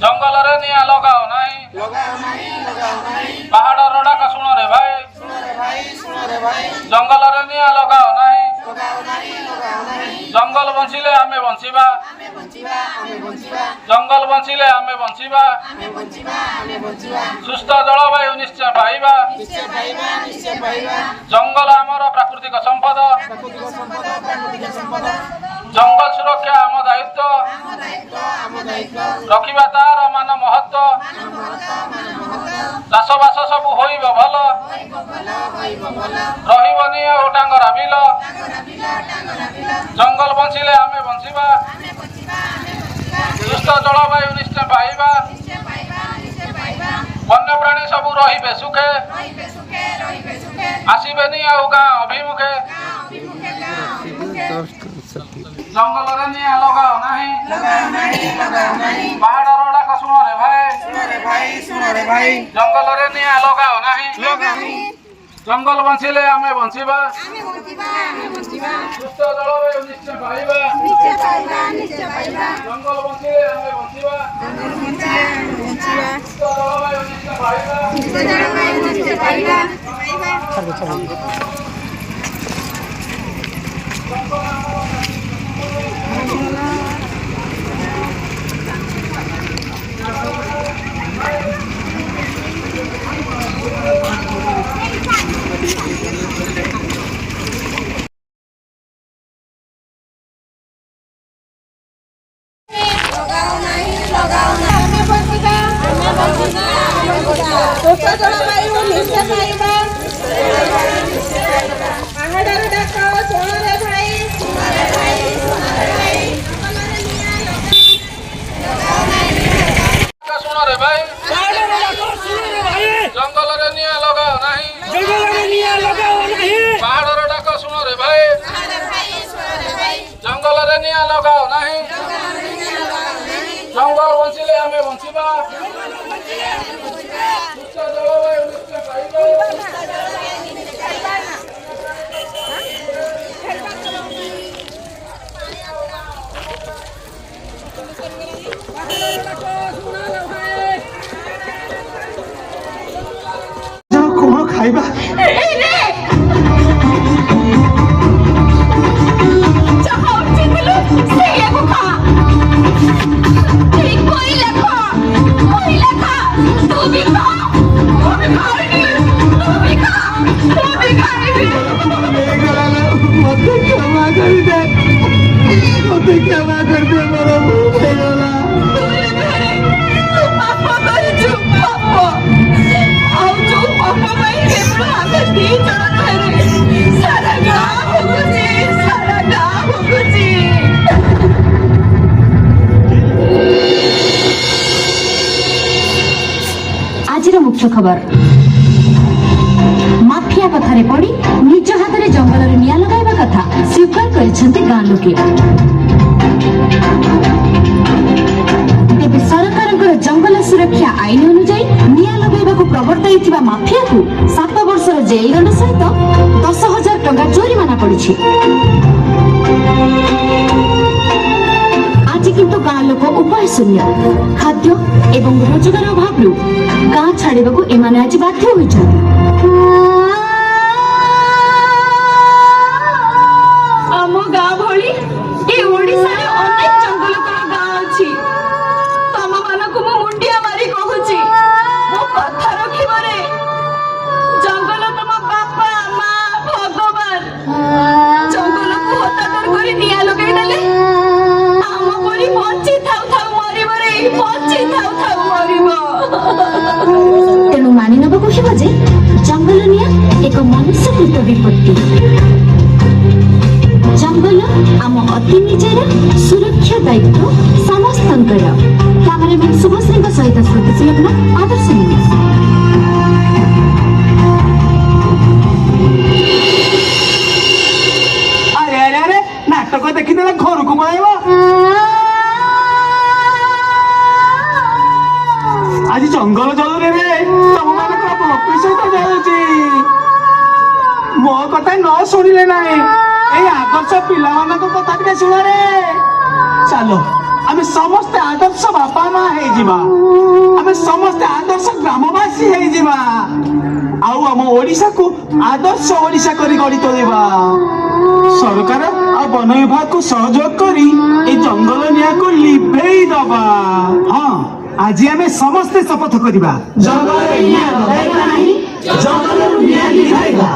जंगल रे निया लगाओ नहीं पहाड़ डाक शुण रे भाई जंगल रे निया लगाओ नहीं जंगल बंचिले आमे बंचिबा जंगल बंचिले आमे बंचिबा सुस्थ जलवायु निश्चय पाइबा जंगल आमर प्राकृतिक संपद जंगल सुरक्षा आम दायित्व रखिबा तार मान महत्व चाषबास सब होइब भल रहिबनी टांगरा बिल जंगल बंचिले आमे बंचिबा सुस्थ जलवायु निश्चय पाइबा वन्य प्राणी सब रहिबे सुखे आसिबेनी गाँ अभिमुखे जंगल रे निया लगाओ नहीं पहाड़ डाक शुण रे भाई जंगल रे निया लगाओ नहीं जंगल बंचिले आमे बंचिबा सुस्थ जलवायु निश्चय पाइबा जंगल बंचिले आमे बंचिबा सुस्थ जलवायु निश्चय पाइबा जलवायु निश्चय पाइबा पहाड़ डाक शुण रे भाई शुण रे भाई जंगल रे निया लगाओ नहीं पहाड़ डाक शुण रे भाई जंगल रे निया लगाओ नहीं जंगल बंचिले आमे बंचिबा सुस्थ जलवायु निश्चय पाइबा कौन खाइबा मत क्षमा कर दे मेरा भूल हो गला आज मुख्य खबर माफिया कथारे पड़ी निज हाथ में जंगल में निया लगाइबा कथा स्वीकार करिसेंते गाँ लोके तेबे सरकार जंगल सुरक्षा आईन अनुजाई निया लगाइबा को प्रवर्ताइथिबा माफिया को 7 वर्षर जेल दंड सहित 10,000 टंका जोरिमाना पड़िछि। आज किंतु गाँ लोक उपाय शून्य खाद्य एवं रोजगार अभाव गाँ छाड़े को एमाने आज बाध्य होइछन्ति। आम गाँ भली ए ओडिसा रे अनेक जंगल गाँ अछि तम मानको मु मुंडिया मारी कहूची मो कथा रखिबरे जंगल तम बापा मां भगवान जंगल को हत्या करी निया लगाई देले आम परी बंची थाउ थाउ मरिबरे बंची थाउ थाउ मरिबो तेणु मानि नबको हेबा जे जंगल निया एक मनुष्यकृत विपत्ति। जंगल आम अति निजर सुरक्षा दायित्व समस्तंकर कैमरामैन शुभश्री सहित श्रुति सुलग्ना आदर्श न्यूज। अरे अरे अरे नाटक देखिदेले घर को पळाइब आज जंगल जलुरे रे तुम मानकर भविष्य तो जाउची मो कथा न शुणिले नाही ए आदर्श पिला मानक कथा टिके शुण रे चलो आम आमे समस्ते आदर्श बापा माँ है जीवा आमे समस्ते आदर्श ग्रामवासी है जीवा आउ हम ओडिशा को आदर्श ओडिशा करी गढ़ी तोलिबा सरकार आ वन विभाग को सहयोग करी ए जंगल निया को लिभेई दबा हाँ आज आमे समस्ते शपथ करिबा जंगल निया लगाइबा नाही जंगल निया लिभाइबा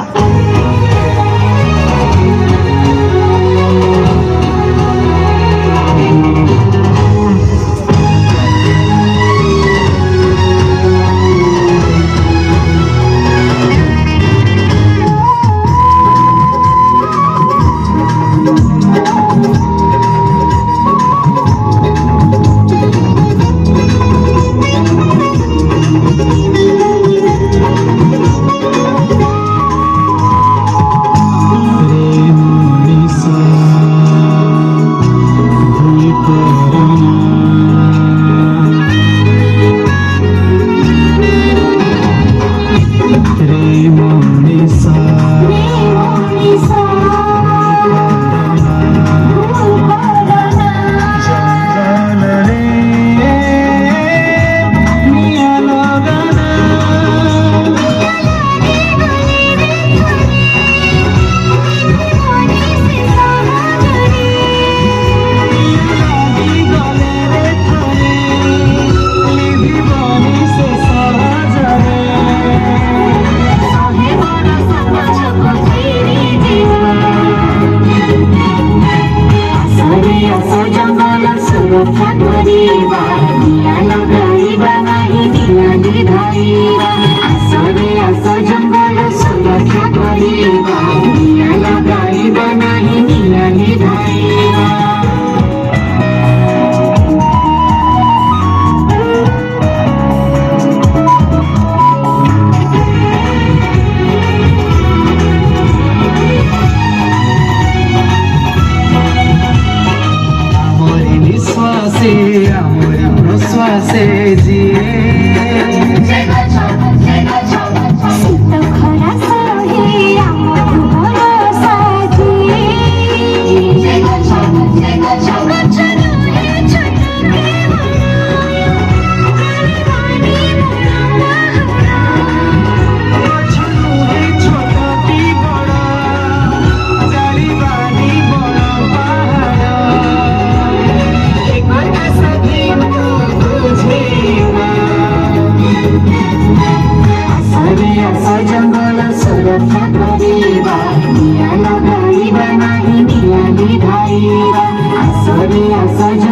Asori